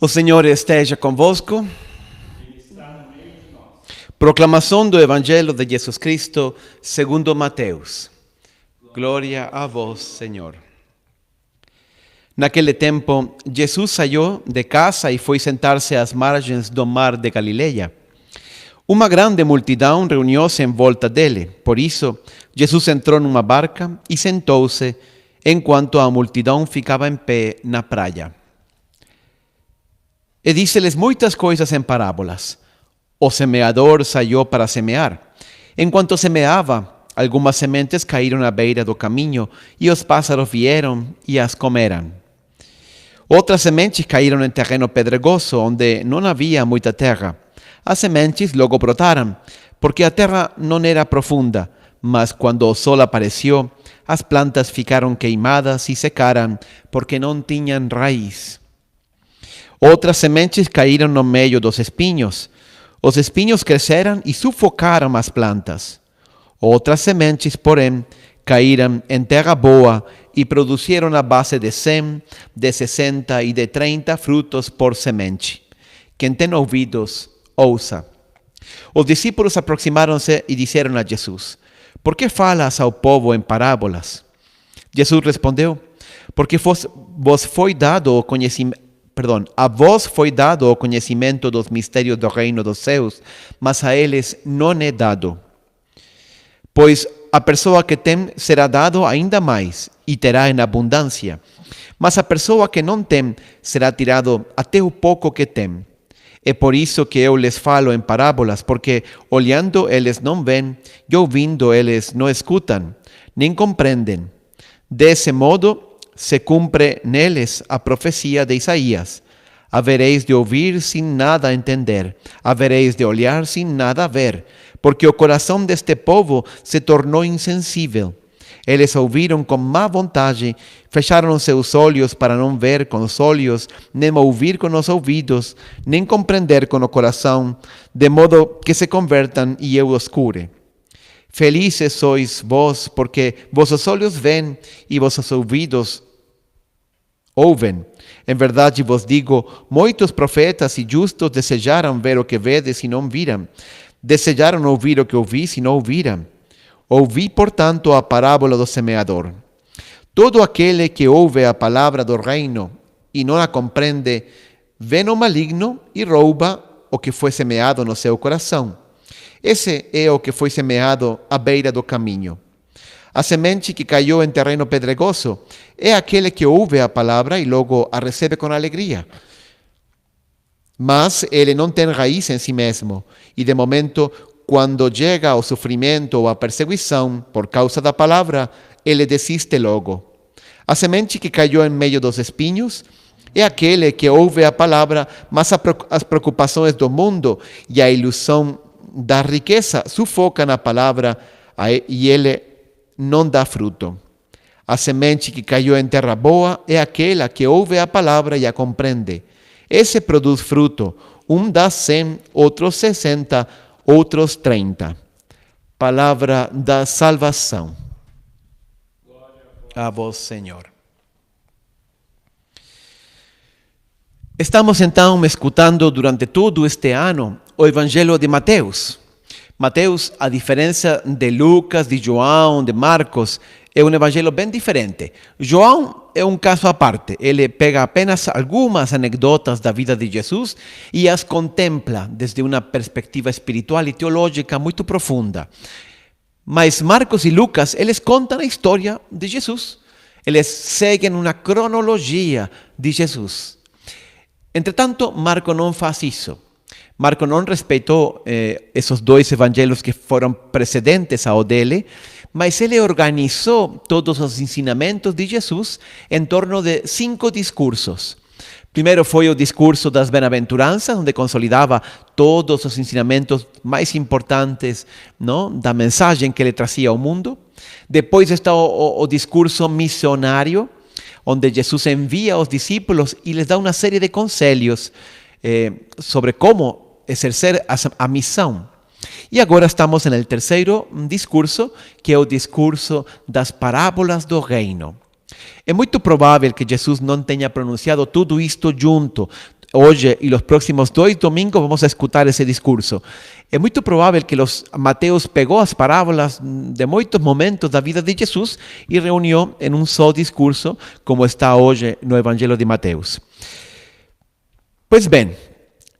O Senhor esteja convosco. Proclamação do Evangelho de Jesus Cristo segundo Mateus. Glória a vós, Senhor. Naquele tempo, Jesus saiu de casa e foi sentar-se às margens do mar de Galileia. Uma grande multidão reuniu-se em volta dele. Por isso, Jesus entrou numa barca e sentou-se, enquanto a multidão ficava em pé na praia. E disse-lhes muitas coisas em parábolas. O semeador saiu para semear. Enquanto semeava, algumas sementes caíram à beira do caminho, e os pássaros vieram e as comeram. Outras sementes caíram em terreno pedregoso, onde não havia muita terra. As sementes logo brotaram, porque a terra não era profunda, mas quando o sol apareceu, as plantas ficaram queimadas e secaram, porque não tinham raiz. Outras sementes caíram no meio dos espinhos. Os espinhos cresceram e sufocaram as plantas. Outras sementes, porém, caíram em terra boa e produziram a base de 100, de 60 e de 30 frutos por semente. Quem tem ouvidos, ouça. Os discípulos aproximaram-se e disseram a Jesus: "Por que falas ao povo em parábolas?" Jesus respondeu: "Porque vos foi dado o conhecimento. A vós foi dado o conhecimento dos mistérios do reino dos céus, mas a eles não é dado. Pois a pessoa que tem será dado ainda mais, e terá em abundância. Mas a pessoa que não tem será tirado até o pouco que tem. É por isso que eu lhes falo em parábolas, porque olhando eles não veem, e ouvindo eles não escutam, nem compreendem. Desse modo, se cumpre neles a profecia de Isaías: havereis de ouvir sem nada entender, havereis de olhar sem nada ver, porque o coração deste povo se tornou insensível. Eles ouviram com má vontade, fecharam seus olhos para não ver com os olhos, nem ouvir com os ouvidos, nem compreender com o coração, de modo que se convertam e eu os cure. Felizes sois vós, porque vossos olhos veem e vossos ouvidos ouvem. Em verdade vos digo, muitos profetas e justos desejaram ver o que vedes e não viram. Desejaram ouvir o que ouvis e não ouviram. Ouvi, portanto, a parábola do semeador. Todo aquele que ouve a palavra do reino e não a compreende, vem o maligno e rouba o que foi semeado no seu coração. Esse é o que foi semeado à beira do caminho. A semente que caiu em terreno pedregoso é aquele que ouve a palavra e logo a recebe com alegria. Mas ele não tem raiz em si mesmo, e de momento, quando chega o sofrimento ou a perseguição por causa da palavra, ele desiste logo. A semente que caiu em meio dos espinhos é aquele que ouve a palavra, mas as preocupações do mundo e a ilusão da riqueza sufocam a palavra e ele não dá fruto. A semente que caiu em terra boa é aquela que ouve a palavra e a compreende. Esse produz fruto, um dá 100, outros 60, outros 30. Palavra da salvação. A vós, Senhor. Estamos então escutando durante todo este ano o Evangelho de Mateus. Mateus, a diferença de Lucas, de João, de Marcos, é um evangelho bem diferente. João é um caso à parte. Ele pega apenas algumas anedotas da vida de Jesus e as contempla desde uma perspectiva espiritual e teológica muito profunda. Mas Marcos e Lucas, eles contam a história de Jesus. Eles seguem uma cronologia de Jesus. Entretanto, Marcos não faz isso. Marcos não respeitou esses dois evangelhos que foram precedentes ao dele, mas ele organizou todos os ensinamentos de Jesus em torno de 5 discursos. Primeiro foi o discurso das bem-aventuranças, onde consolidava todos os ensinamentos mais importantes, não, da mensagem que ele trazia ao mundo. Depois está o discurso missionário, onde Jesus envia os discípulos e les dá uma série de conselhos sobre como exercer a missão. E agora estamos no terceiro discurso, que é o discurso das parábolas do reino. É muito provável que Jesus não tenha pronunciado tudo isto junto. hoje e os próximos 2 domingos vamos a escutar esse discurso. É muito provável que Mateus pegou as parábolas de muitos momentos da vida de Jesus e reuniu em um só discurso, como está hoje no Evangelho de Mateus. Pois bem,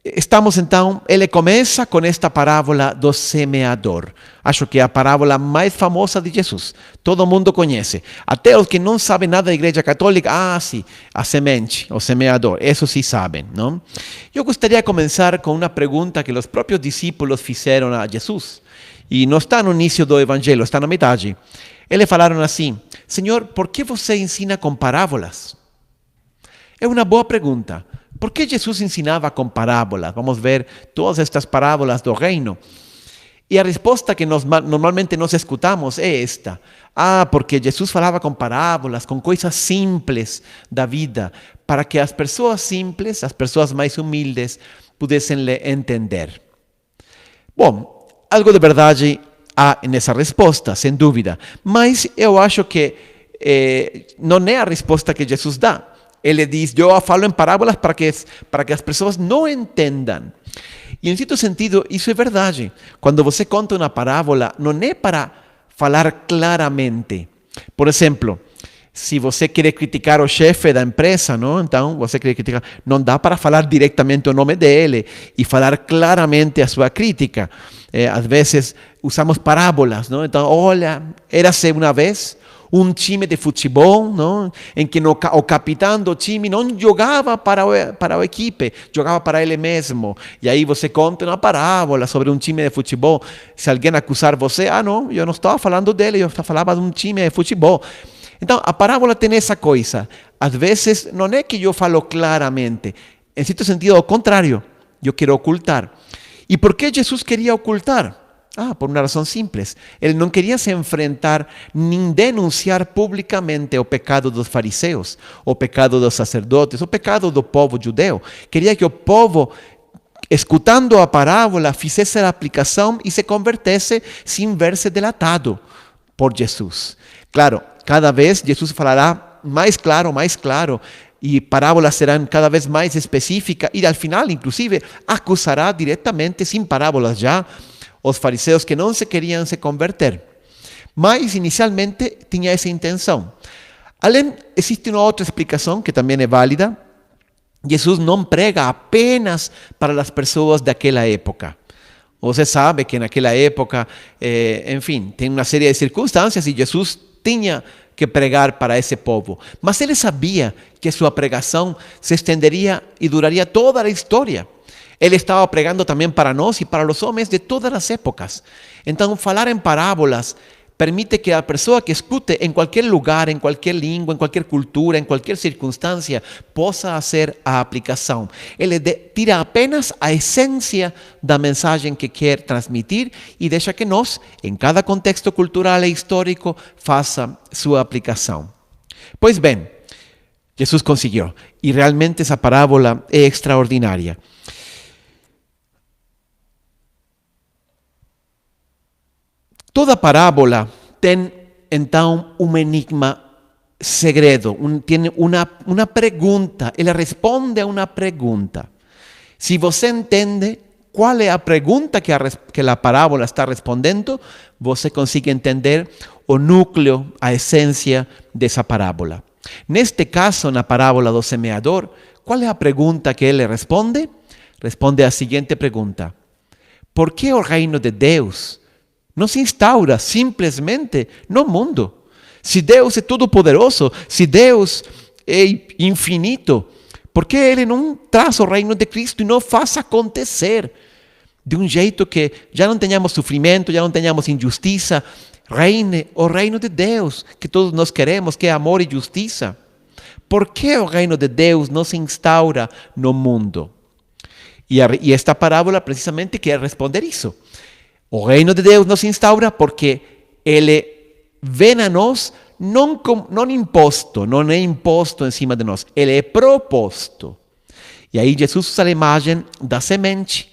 estamos então, ele começa com esta parábola do semeador. Acho que é a parábola mais famosa de Jesus. Todo mundo conhece. Até os que não sabem nada da Igreja Católica, sim, a semente, o semeador, isso sim sabem, não? Eu gostaria de começar com uma pergunta que os próprios discípulos fizeram a Jesus. E não está no início do Evangelho, está na metade. Eles falaram assim: Senhor, por que você ensina com parábolas? É uma boa pergunta. Por que Jesus ensinava com parábolas? Vamos ver todas estas parábolas do reino. E a resposta que normalmente nós escutamos é esta. Porque Jesus falava com parábolas, com coisas simples da vida, para que as pessoas simples, as pessoas mais humildes, pudessem lhe entender. Bom, algo de verdade há nessa resposta, sem dúvida. Mas eu acho que não é a resposta que Jesus dá. Ele diz: eu falo em parábolas para que as pessoas não entendam. E em certo sentido, isso é verdade. Quando você conta uma parábola, não é para falar claramente. Por exemplo, se você quer criticar o chefe da empresa, não? Então você quer criticar, não dá para falar diretamente o nome dele e falar claramente a sua crítica. Às vezes usamos parábolas, não? Então, olha, érase uma vez um time de futebol, não? Em que o capitão do time não jogava para a equipe, jogava para ele mesmo. E aí você conta uma parábola sobre um time de futebol. Se alguém acusar você, não, eu não estava falando dele, eu falava de um time de futebol. Então, a parábola tem essa coisa. Às vezes, não é que eu falo claramente. Em certo sentido, ao contrário, eu quero ocultar. E por que Jesus queria ocultar? Por uma razão simples. Ele não queria se enfrentar nem denunciar publicamente o pecado dos fariseus, o pecado dos sacerdotes, o pecado do povo judeu. Queria que o povo, escutando a parábola, fizesse a aplicação e se convertesse sem ver-se delatado por Jesus. Claro, cada vez Jesus falará mais claro, e parábolas serão cada vez mais específicas, e al final, inclusive, acusará diretamente, sem parábolas já, os fariseus que não se queriam se converter. Mas, inicialmente, tinha essa intenção. Além, existe uma outra explicação que também é válida. Jesus não prega apenas para as pessoas daquela época. Você sabe que naquela época, enfim, tem uma série de circunstâncias e Jesus tinha que pregar para esse povo. Mas ele sabia que sua pregação se estenderia e duraria toda a história. Ele estava pregando também para nós e para os homens de todas as épocas. Então, falar em parábolas permite que a pessoa que escute em qualquer lugar, em qualquer língua, em qualquer cultura, em qualquer circunstância, possa fazer a aplicação. Ele tira apenas a essência da mensagem que quer transmitir e deixa que nós, em cada contexto cultural e histórico, faça sua aplicação. Pois bem, Jesus conseguiu. E realmente essa parábola é extraordinária. Toda parábola tem, então, um enigma segredo, tem uma pergunta, ele responde a uma pergunta. Se você entende qual é a pergunta que a parábola está respondendo, você consegue entender o núcleo, a essência dessa parábola. Neste caso, na parábola do semeador, qual é a pergunta que ele responde? Responde a seguinte pergunta: por que o reino de Deus não se instaura simplesmente no mundo? Se Deus é todo-poderoso, se Deus é infinito, por que Ele não traz o reino de Cristo e não faz acontecer de um jeito que já não tenhamos sofrimento, já não tenhamos injustiça? Reine o reino de Deus, que todos nós queremos, que é amor e justiça. Por que o reino de Deus não se instaura no mundo? E esta parábola precisamente quer responder isso. O reino de Deus não se instaura porque Ele vem a nós não imposto, não é imposto em cima de nós, Ele é proposto. E aí Jesus usa a imagem da semente.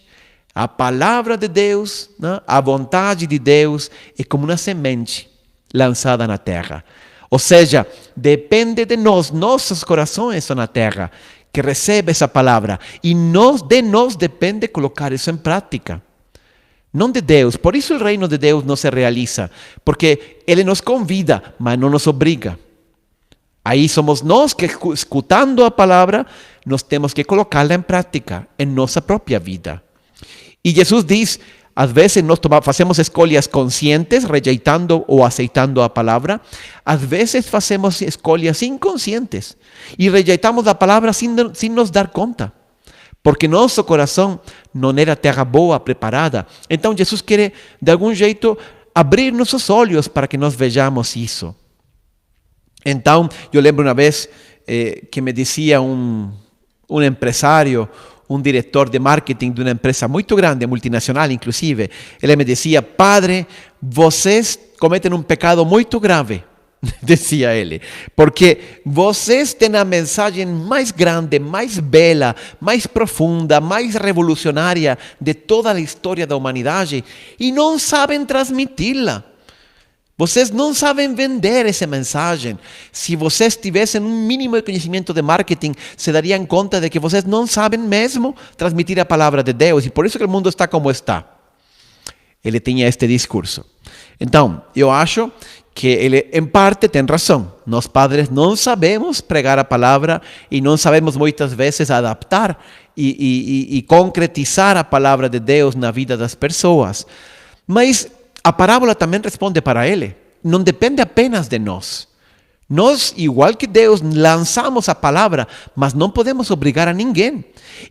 A palavra de Deus, né? A vontade de Deus é como uma semente lançada na terra. Ou seja, depende de nós, nossos corações são na terra. que recebe essa palavra. E de nós depende colocar isso em prática. Não de Deus. Por isso o reino de Deus não se realiza. Porque Ele nos convida, mas não nos obriga. Aí somos nós que, escutando a palavra, nós temos que colocá-la em prática, em nossa própria vida. E Jesus diz, às vezes nós fazemos escolhas conscientes, rejeitando ou aceitando a palavra. Às vezes fazemos escolhas inconscientes e rejeitamos a palavra sem nos dar conta. Porque nosso coração não era terra boa, preparada. Então Jesus quer, de algum jeito, abrir nossos olhos para que nós vejamos isso. Então, eu lembro uma vez que me dizia um empresário, um diretor de marketing de uma empresa muito grande, multinacional inclusive, ele me dizia: padre, vocês cometem um pecado muito grave, dizia ele, porque vocês têm a mensagem mais grande, mais bela, mais profunda, mais revolucionária de toda a história da humanidade e não sabem transmiti-la. Vocês não sabem vender essa mensagem. Se vocês tivessem um mínimo de conhecimento de marketing, se dariam conta de que vocês não sabem mesmo transmitir a palavra de Deus. E por isso que o mundo está como está. Ele tinha este discurso. Então, eu acho que ele, em parte, tem razão. Nós, padres, não sabemos pregar a palavra e não sabemos muitas vezes adaptar e concretizar a palavra de Deus na vida das pessoas. Mas a parábola também responde para ele. Não depende apenas de nós. Nós, igual que Deus, lançamos a palavra, mas não podemos obrigar a ninguém.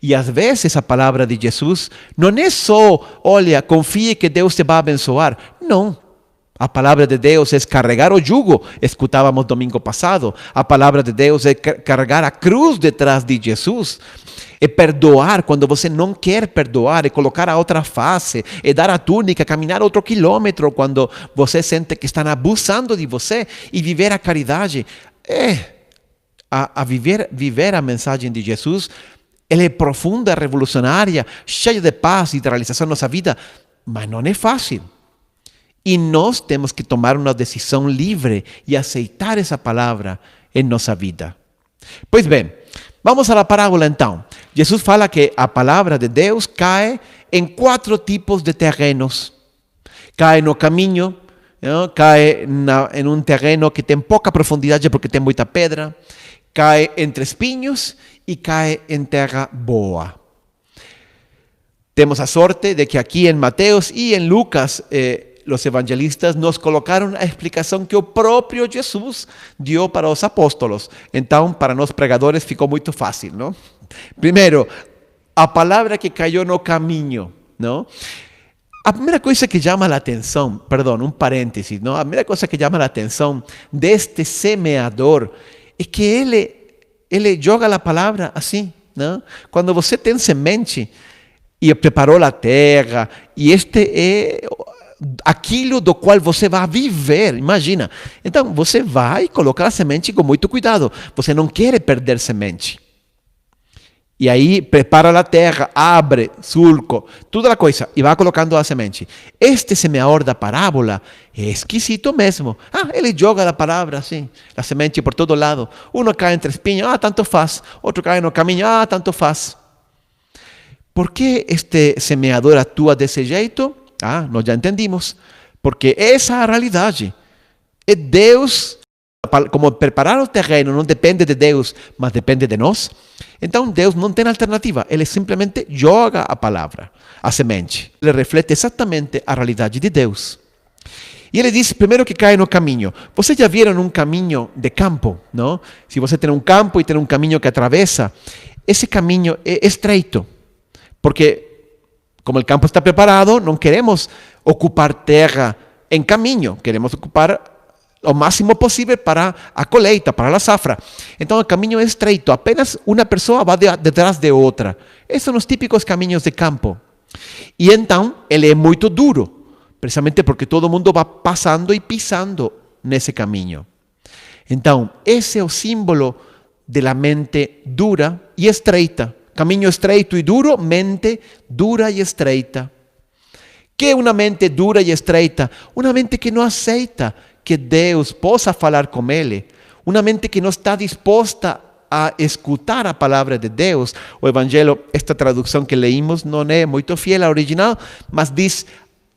E às vezes a palavra de Jesus não é só, olha, confie que Deus te vai abençoar. Não. A palavra de Deus é carregar o jugo, escutávamos domingo passado. A palavra de Deus é carregar a cruz detrás de Jesus. É perdoar quando você não quer perdoar, é colocar a outra face, é dar a túnica, caminhar outro quilômetro quando você sente que estão abusando de você e viver a caridade. Viver a mensagem de Jesus, ela é profunda, revolucionária, cheia de paz e de realização na nossa vida, mas não é fácil. E nós temos que tomar uma decisão livre e aceitar essa palavra em nossa vida. Pois bem, vamos à parábola então. Jesus fala que a palavra de Deus cai em 4 tipos de terrenos. Cai no caminho, cai em um terreno que tem pouca profundidade porque tem muita pedra, cai entre espinhos e cai em terra boa. Temos a sorte de que aqui em Mateus e em Lucas, os evangelistas nos colocaram a explicação que o próprio Jesus deu para os apóstolos. Então, para nós pregadores ficou muito fácil, não? Primeiro, a palavra que caiu no caminho, não? A primeira coisa que chama a atenção, um parênteses, não? A primeira coisa que chama a atenção deste semeador é que ele joga a palavra assim, não? Quando você tem semente e preparou a terra, e este é aquilo do qual você vai viver, imagina. Então, você vai colocar a semente com muito cuidado. Você não quer perder semente. E aí, prepara a terra, abre, sulco, toda a coisa, e vai colocando a semente. Este semeador da parábola é esquisito mesmo. Ele joga a palavra assim, a semente por todo lado. Uno cai entre espinhos, tanto faz. Outro cai no caminho, tanto faz. Por que este semeador atua desse jeito? Nós já entendimos, porque essa é a realidade. É Deus, como preparar o terreno não depende de Deus, mas depende de nós. Então Deus não tem alternativa, Ele simplesmente joga a palavra, a semente. Ele reflete exatamente a realidade de Deus. E ele diz primeiro que cai no caminho. Vocês já viram um caminho de campo, não? Se você tem um campo e tem um caminho que atravessa, esse caminho é estreito, porque como o campo está preparado, não queremos ocupar terra em caminho, queremos ocupar o máximo possível para a colheita, para a safra. Então o caminho é estreito, apenas uma pessoa vai detrás de outra. Esses são os típicos caminhos de campo. E então ele é muito duro, precisamente porque todo mundo vai passando e pisando nesse caminho. Então, esse é o símbolo da mente dura e estreita. Caminho estreito e duro, mente dura e estreita. Que é uma mente dura e estreita? Uma mente que não aceita que Deus possa falar com ele. Uma mente que não está disposta a escutar a palavra de Deus. O Evangelho, esta tradução que leímos, não é muito fiel à original, mas diz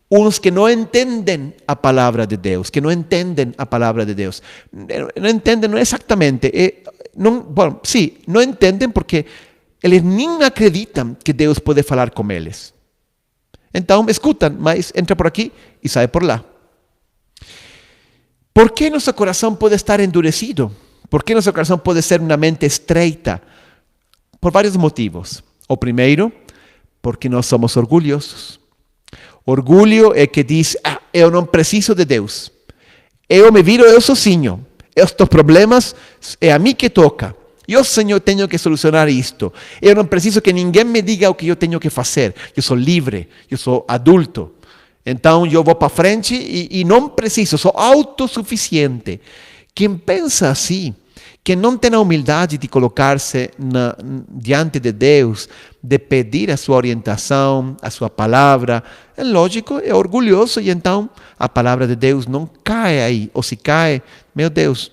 uns que não entendem a palavra de Deus, que não entendem a palavra de Deus. Não entendem, não exatamente. Não entendem porque eles nem acreditam que Deus pode falar com eles. Então, escutam, mas entra por aqui e sai por lá. ¿Por qué nuestro corazón puede estar endurecido? ¿Por qué nuestro corazón puede ser una mente estreita? Por varios motivos. O primeiro, porque nós somos orgulhosos. Orgulho é que diz, eu não preciso de Deus. Eu me viro eu sozinho. Estes problemas é a mim que toca. Eu, Senhor, tenho que solucionar isto. Eu não preciso que ninguém me diga o que eu tenho que fazer. Eu sou livre, eu sou adulto. Então eu vou para frente e não preciso, sou autossuficiente. Quem pensa assim, que não tem a humildade de colocar-se diante de Deus, de pedir a sua orientação, a sua palavra, é lógico, é orgulhoso e então a palavra de Deus não cai aí. Ou se cai, meu Deus,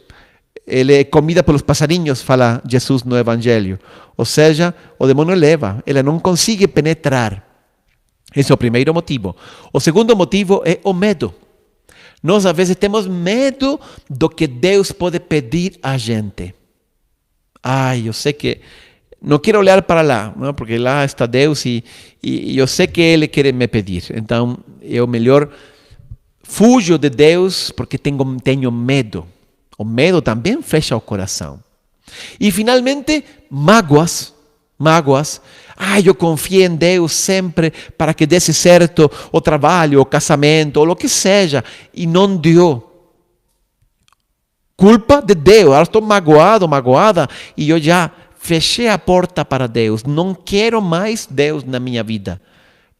ele é comida pelos passarinhos, fala Jesus no Evangelho. Ou seja, o demônio leva, ele não consegue penetrar. Esse é o primeiro motivo. O segundo motivo é o medo. Nós, às vezes, temos medo do que Deus pode pedir a gente. Eu sei que não quero olhar para lá, não? Porque lá está Deus e eu sei que Ele quer me pedir. Então, eu melhor fujo de Deus porque tenho medo. O medo também fecha o coração. E, finalmente, mágoas. Eu confiei em Deus sempre para que desse certo o trabalho, o casamento, ou o que seja, e não deu. Culpa de Deus, agora estou magoada, e eu já fechei a porta para Deus. Não quero mais Deus na minha vida.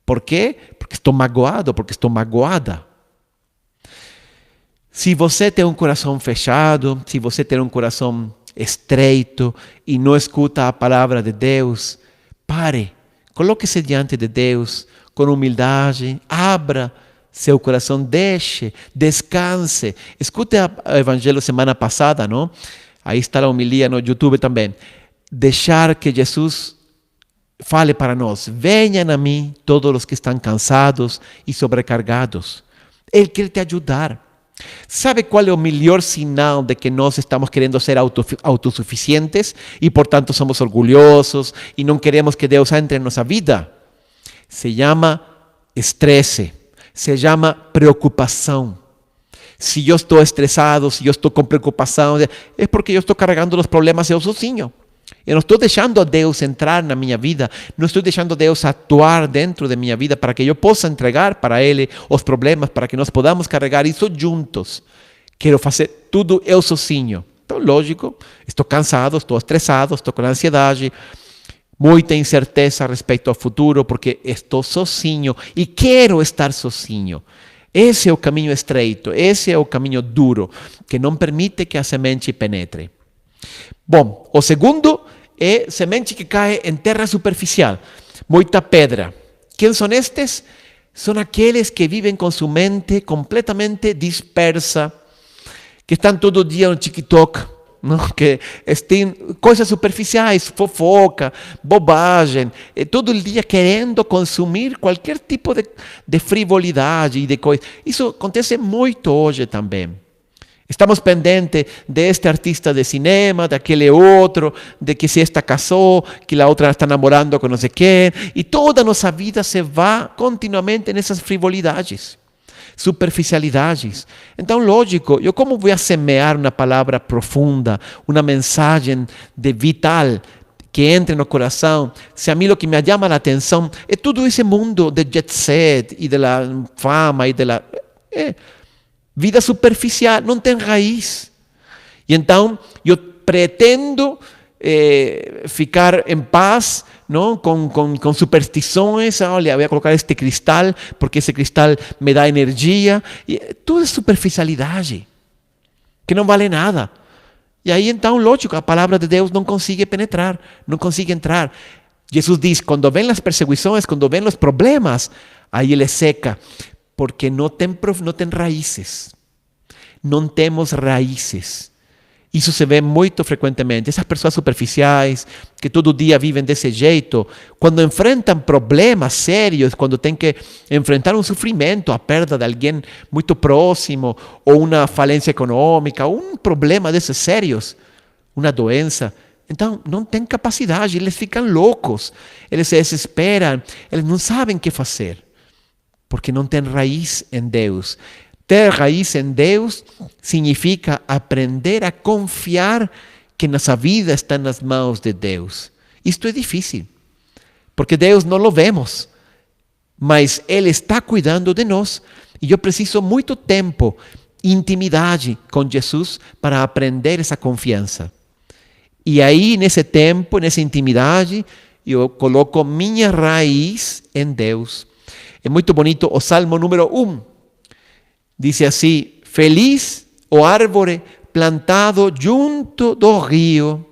Por quê? Porque estou magoado, porque estou magoada. Se você tem um coração fechado, se você tem um coração estreito e não escuta a palavra de Deus, pare, coloque-se diante de Deus com humildade, abra seu coração, deixe, descanse. Escute o Evangelho semana passada, não? Aí está a homilia no YouTube também. Deixar que Jesus fale para nós. Venham a mim todos os que estão cansados e sobrecargados. Ele quer te ajudar. ¿Sabe cuál es el mejor sinal de que nós estamos querendo ser autosuficientes y por tanto somos orgulhosos y no queremos que Deus entre en nuestra vida? Se llama estresse, se llama preocupação. Si yo estoy estresado, si yo estoy con preocupação, es porque yo estoy cargando los problemas eu sozinho. Eu não estou deixando a Deus entrar na minha vida, não estou deixando a Deus atuar dentro de minha vida para que eu possa entregar para Ele os problemas, para que nós podamos carregar isso juntos. Quero fazer tudo eu sozinho. Então, lógico, estou cansado, estou estressado, estou com ansiedade, muita incerteza a respeito ao futuro, porque estou sozinho e quero estar sozinho. Esse é o caminho estreito, esse é o caminho duro, que não permite que a semente penetre. Bom, o segundo é semente que cai em terra superficial, muita pedra. Quem são estes? São aqueles que vivem com sua mente completamente dispersa, que estão todo dia no TikTok, não? Que têm coisas superficiais, fofoca, bobagem, todo dia querendo consumir qualquer tipo de frivolidade e de coisa. Isso acontece muito hoje também. Estamos pendentes deste artista de cinema, daquele outro, de que se esta casou, que a outra está namorando com não sei quem. E toda a nossa vida se vai continuamente nessas frivolidades, superficialidades. Então, lógico, eu como vou semear uma palavra profunda, uma mensagem de vital que entre no coração, se a mim o que me chama a atenção é todo esse mundo de jet set e de la fama e de la... vida superficial, não tem raiz. E então, eu pretendo ficar em paz, não? Com superstições. Olha, vou colocar este cristal, porque esse cristal me dá energia. E tudo é superficialidade, que não vale nada. E aí, então, lógico, a palavra de Deus não consegue penetrar, não consegue entrar. Jesus diz, quando vêm as perseguições, quando vêm os problemas, aí ele seca, porque não tem raízes. Não temos raízes. Isso se vê muito frequentemente. Essas pessoas superficiais, que todo dia vivem desse jeito, quando enfrentam problemas sérios, quando têm que enfrentar um sofrimento, a perda de alguém muito próximo, ou uma falência econômica, ou um problema desses sérios, uma doença, então não têm capacidade, eles ficam loucos, eles se desesperam, eles não sabem o que fazer, porque não têm raiz em Deus. Ter raiz em Deus significa aprender a confiar que nossa vida está nas mãos de Deus. Isto é difícil, porque Deus não o vemos, mas Ele está cuidando de nós. E eu preciso muito tempo, intimidade com Jesus para aprender essa confiança. E aí, nesse tempo, nessa intimidade, eu coloco minha raiz em Deus. É muito bonito o Salmo número 1. Diz assim: feliz o árvore plantado junto do rio,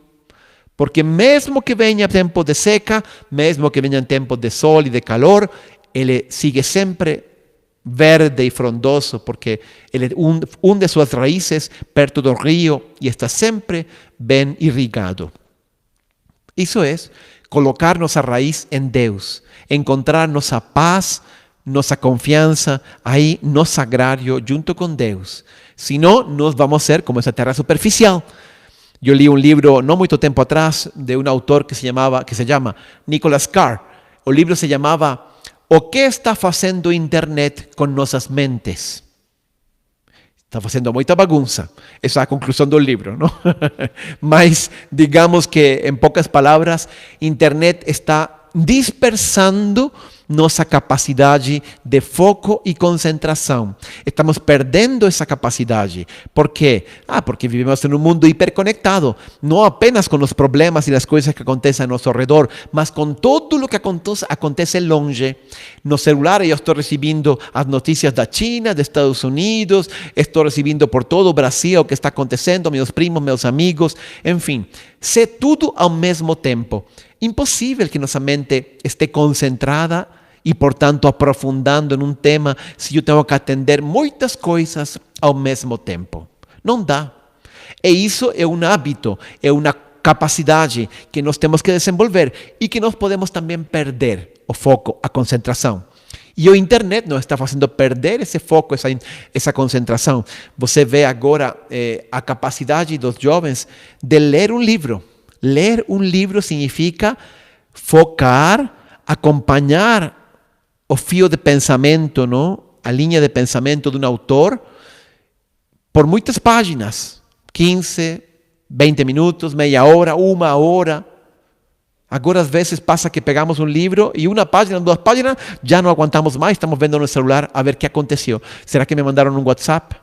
porque mesmo que venha tempo de seca, mesmo que venham tempos de sol e de calor, ele sigue sempre verde e frondoso, porque ele hunde suas raízes perto do rio e está sempre bem irrigado. Isso é colocar nossa raiz em Deus, encontrar nossa paz, nossa confiança aí no sagrado junto com Deus. Senão, nós vamos ser como essa terra superficial. Eu li um livro não muito tempo atrás de um autor que se chama Nicholas Carr. O livro se chamava O que está fazendo a internet com nossas mentes? Está fazendo muita bagunça. Essa é a conclusão do livro, não? Mas, digamos que, em poucas palavras, a internet está dispersando nossa capacidade de foco e concentração. Estamos perdendo essa capacidade. Por quê? Porque vivemos em um mundo hiperconectado, não apenas com os problemas e as coisas que acontecem ao nosso redor, mas com tudo o que acontece longe. No celular eu estou recebendo as notícias da China, dos Estados Unidos, estou recebendo por todo o Brasil o que está acontecendo, meus primos, meus amigos, enfim, sei tudo ao mesmo tempo. Impossível que nossa mente esteja concentrada e, portanto, aprofundando em um tema se eu tenho que atender muitas coisas ao mesmo tempo. Não dá. E isso é um hábito, é uma capacidade que nós temos que desenvolver e que nós podemos também perder o foco, a concentração. E a internet nos está fazendo perder esse foco, essa concentração. Você vê agora a capacidade dos jovens de ler um livro. Ler um livro significa focar, acompanhar o fio de pensamento, não? A linha de pensamento de um autor por muitas páginas, 15, 20 minutos, meia hora, uma hora. Agora, às vezes, passa que pegamos um livro e uma página, 2 páginas, já não aguantamos mais, estamos vendo no celular a ver o que aconteceu. Será que me mandaram um WhatsApp?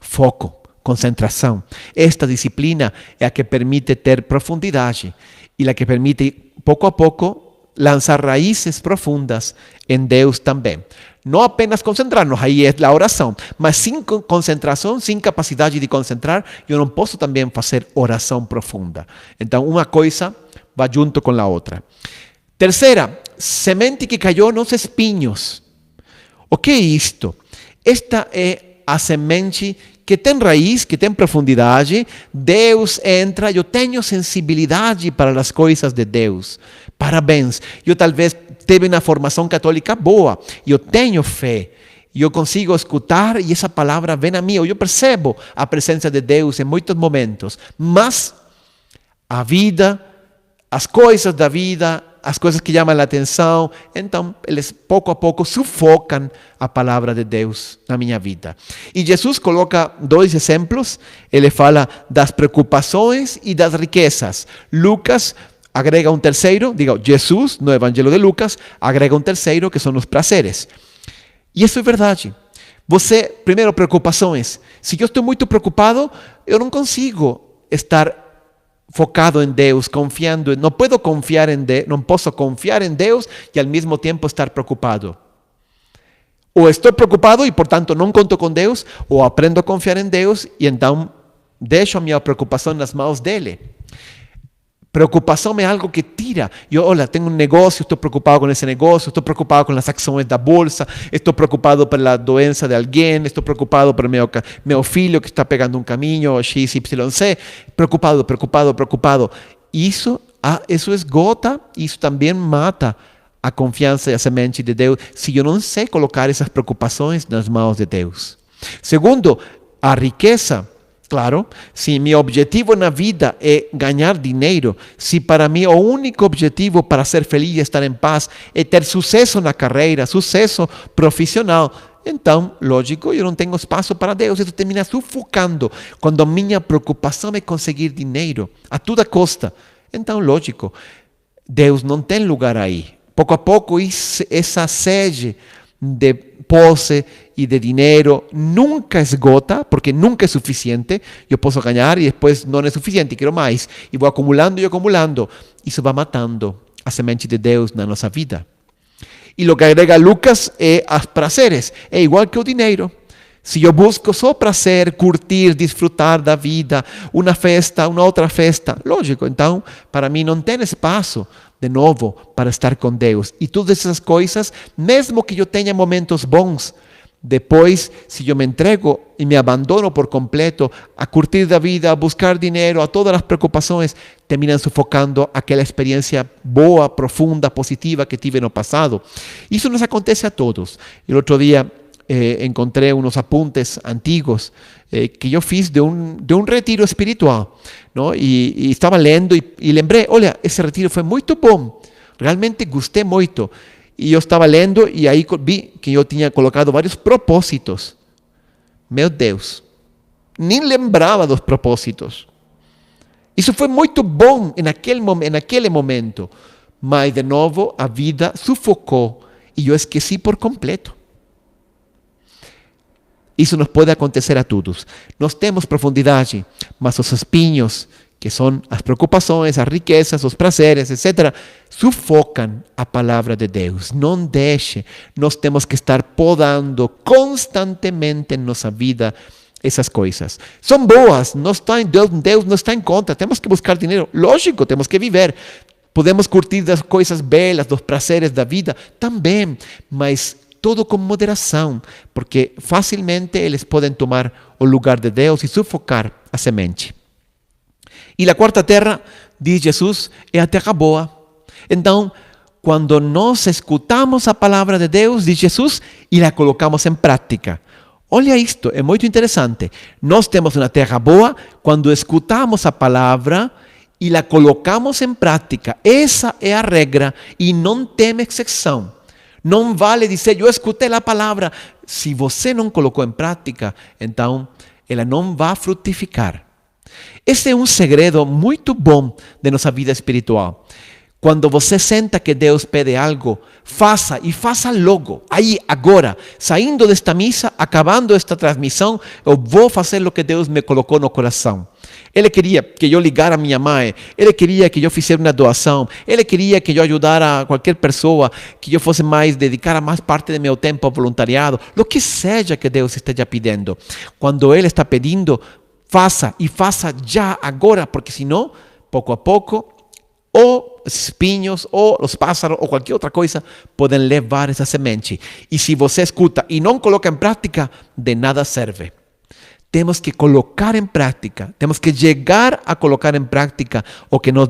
Foco. Concentração. Esta disciplina é a que permite ter profundidade e a que permite, pouco a pouco, lançar raízes profundas em Deus também. Não apenas concentrar-nos, aí é a oração, mas sem concentração, sem capacidade de concentrar, eu não posso também fazer oração profunda. Então, uma coisa vai junto com a outra. Terceira, semente que caiu nos espinhos. O que é isto? Esta é a semente que tem raiz, que tem profundidade. Deus entra, eu tenho sensibilidade para as coisas de Deus. Parabéns, eu talvez tive uma formação católica boa, eu tenho fé, eu consigo escutar e essa palavra vem a mim, eu percebo a presença de Deus em muitos momentos, mas a vida, as coisas da vida, as coisas que chamam a atenção, então eles pouco a pouco sufocam a palavra de Deus na minha vida. E Jesus coloca 2 exemplos, ele fala das preocupações e das riquezas. Lucas agrega um terceiro, Jesus, no Evangelho de Lucas, agrega um terceiro, que são os prazeres. E isso é verdade. Primeiro, preocupações. Se eu estou muito preocupado, eu não consigo estar focado em Deus, confiando, não posso confiar em Deus e ao mesmo tempo estar preocupado. Ou estou preocupado e, portanto, não conto com Deus, ou aprendo a confiar em Deus e então deixo a minha preocupação nas mãos dele. Preocupação é algo que tira. Olha, tenho um negócio, estou preocupado com esse negócio, estou preocupado com as ações da bolsa, estou preocupado pela doença de alguém, estou preocupado pelo meu filho que está pegando um caminho, XYZ. Preocupado. Isso esgota, isso também mata a confiança e a semente de Deus, se eu não sei colocar essas preocupações nas mãos de Deus. Segundo, a riqueza. Claro, se meu objetivo na vida é ganhar dinheiro, se para mim o único objetivo para ser feliz e estar em paz é ter sucesso na carreira, sucesso profissional, então, lógico, eu não tenho espaço para Deus. Isso termina sufocando quando a minha preocupação é conseguir dinheiro a toda custa. Então, lógico, Deus não tem lugar aí. Pouco a pouco, essa sede de posse e de dinheiro nunca esgota, porque nunca é suficiente. Eu posso ganhar e depois não é suficiente, quero mais. E vou acumulando e acumulando. Isso vai matando a semente de Deus na nossa vida. E o que agrega Lucas é os prazeres. É igual que o dinheiro. Se eu busco só prazer, curtir, desfrutar da vida, uma festa, uma outra festa, lógico, então, para mim não tem espaço, de novo, para estar com Deus. E todas essas coisas, mesmo que eu tenha momentos bons, depois, se eu me entrego e me abandono por completo a curtir da vida, a buscar dinheiro, a todas as preocupações, terminam sufocando aquela experiência boa, profunda, positiva que tive no passado. Isso nos acontece a todos. E o outro dia encontrei uns apuntes antigos que eu fiz de um retiro espiritual, não? E estava lendo e lembrei, olha, esse retiro foi muito bom, realmente gostei muito. E eu estava lendo e aí vi que eu tinha colocado vários propósitos. Meu Deus, nem lembrava dos propósitos. Isso foi muito bom naquele momento, mas de novo a vida sufocou e eu esqueci por completo. Isso nos pode acontecer a todos. Nós temos profundidade, mas os espinhos, que são as preocupações, as riquezas, os prazeres, etc., sufocam a palavra de Deus. Não deixe. Nós temos que estar podando constantemente em nossa vida essas coisas. São boas, Deus não está em conta. Temos que buscar dinheiro. Lógico, temos que viver. Podemos curtir das coisas belas, dos prazeres da vida também, mas todo com moderação, porque facilmente eles podem tomar o lugar de Deus e sufocar a semente. E a quarta terra, diz Jesus, é a terra boa. Então, quando nós escutamos a palavra de Deus, diz Jesus, e la colocamos em prática. Olha isto, é muito interessante. Nós temos uma terra boa quando escutamos a palavra e la colocamos em prática. Essa é a regra e não tem exceção. Não vale dizer, eu escutei a palavra. Se você não colocou em prática, então ela não vai frutificar. Esse é um segredo muito bom de nossa vida espiritual. Quando você senta que Deus pede algo, faça e faça logo, aí, agora, saindo desta missa, acabando esta transmissão, eu vou fazer o que Deus me colocou no coração. Ele queria que eu ligara a minha mãe, ele queria que eu fizesse uma doação, ele queria que eu ajudara qualquer pessoa, que eu fosse dedicar mais parte do meu tempo ao voluntariado, o que seja que Deus esteja pedindo. Quando Ele está pedindo, faça e faça já, agora, porque senão, pouco a pouco, ou os espinhos, ou os pássaros, ou qualquer outra coisa, podem levar essa semente. E se você escuta e não coloca em prática, de nada serve. Temos que colocar em prática, temos que chegar a colocar em prática o que nós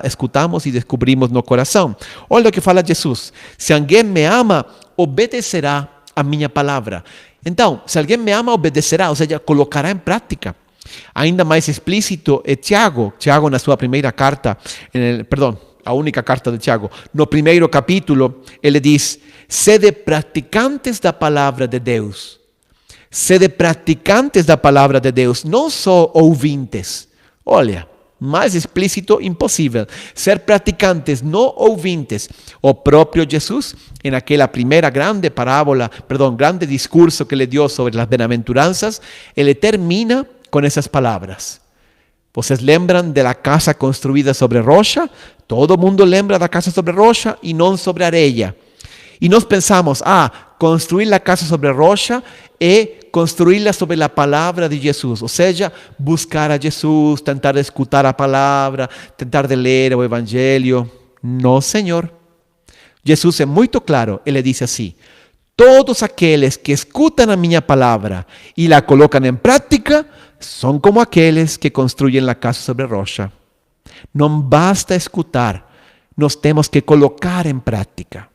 escutamos e descobrimos no coração. Olha o que fala Jesus. Se alguém me ama, obedecerá a minha palavra. Então, se alguém me ama, obedecerá, ou seja, colocará em prática. Ainda mais explícito é Tiago. Tiago, na sua primeira carta, a única carta de Tiago, no primeiro capítulo, ele diz: sede praticantes da palavra de Deus. Sede praticantes da palavra de Deus, não só ouvintes. Olha, mais explícito impossível. Ser praticantes, não ouvintes. O próprio Jesus, em aquela primeira grande grande discurso que ele deu sobre as bem-aventuranças, ele termina com essas palavras. Vocês lembram da casa construída sobre rocha? Todo mundo lembra da casa sobre rocha e não sobre areia. E nós pensamos, construir la casa sobre rocha e construirla sobre la palavra de Jesus. Ou seja, buscar a Jesus, tentar escutar a palavra, tentar de ler o evangelho. Não, Senhor. Jesus é muito claro. Ele diz assim: todos aqueles que escutam a minha palavra e la colocam em prática são como aqueles que construem a casa sobre rocha. Não basta escutar, nós temos que colocar em prática.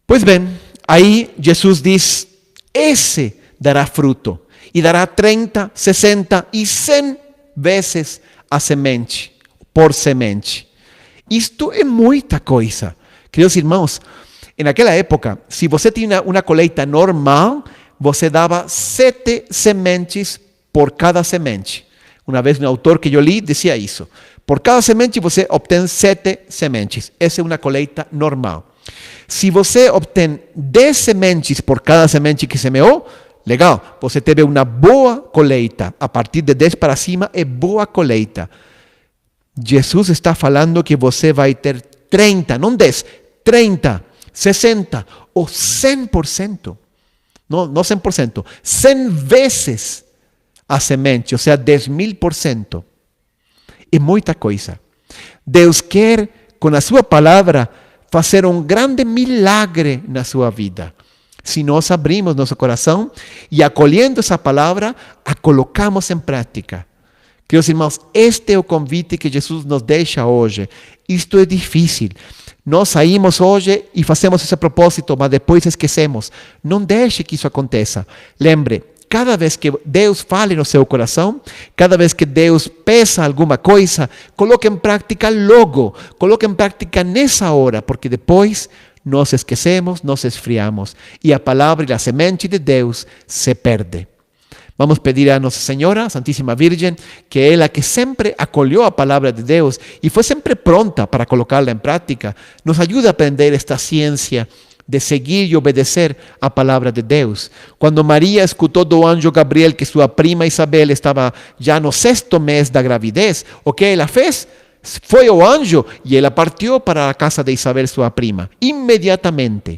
Pois bem, aí Jesus diz: esse dará fruto, e dará 30, 60 e 100 vezes a semente, por semente. Isto é muita coisa. Queridos irmãos, naquela época, se você tinha uma colheita normal, você dava 7 sementes por cada semente. Uma vez um autor que eu li dizia isso. Por cada semente você obtém 7 sementes. Essa é uma colheita normal. Se você obtém 10 sementes por cada semente que semeou, legal, você teve uma boa colheita. A partir de 10 para cima é boa colheita. Jesus está falando que você vai ter 30, não 10, 30, 60 ou 100%. Não 100%, 100 vezes a semente, ou seja, 10.000%. É muita coisa. Deus quer, com a sua palavra, fazer um grande milagre na sua vida. Se nós abrimos nosso coração e, acolhendo essa palavra, a colocamos em prática. Queridos irmãos, este é o convite que Jesus nos deixa hoje. Isto é difícil. Nós saímos hoje e fazemos esse propósito, mas depois esquecemos. Não deixe que isso aconteça. Lembre, cada vez que Deus fale no seu coração, cada vez que Deus peça alguma coisa, coloque em prática logo, coloque em prática nessa hora, porque depois nós esquecemos, nós esfriamos e a palavra e a semente de Deus se perde. Vamos pedir a Nossa Senhora, a Santíssima Virgem, que ela que sempre acolheu a palavra de Deus e foi sempre pronta para colocá-la em prática, nos ajude a aprender esta ciência de seguir e obedecer a palavra de Deus. Quando Maria escutou do anjo Gabriel que sua prima Isabel estava já no 6º mês da gravidez, o que ela fez? Foi ao anjo e ela partiu para a casa de Isabel, sua prima, imediatamente.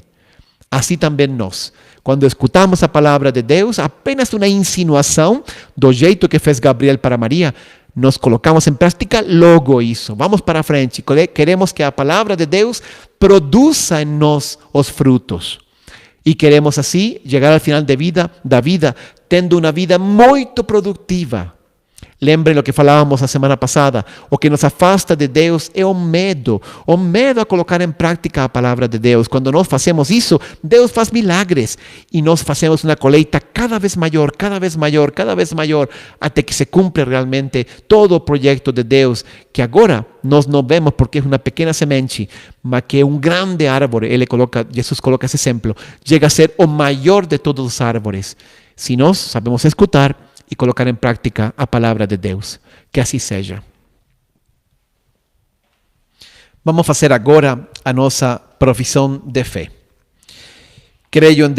Assim também nós. Quando escutamos a palavra de Deus, apenas uma insinuação, do jeito que fez Gabriel para Maria, nós colocamos em prática logo isso. Vamos para frente. Queremos que a palavra de Deus produza em nós os frutos. E queremos assim chegar ao final da vida tendo uma vida muito produtiva. Lembrem o que falávamos a semana passada. O que nos afasta de Deus é o medo a colocar em prática a palavra de Deus. Quando nós fazemos isso, Deus faz milagres e nós fazemos uma colheita cada vez maior, até que se cumpre realmente todo o projeto de Deus, que agora nós não vemos porque é uma pequena semente, mas que é um grande árvore. Jesus coloca esse exemplo, chega a ser o maior de todos os árvores. Se nós sabemos escutar e colocar em prática a palavra de Deus. Que assim seja. Vamos fazer agora a nossa profissão de fé. Creio em Deus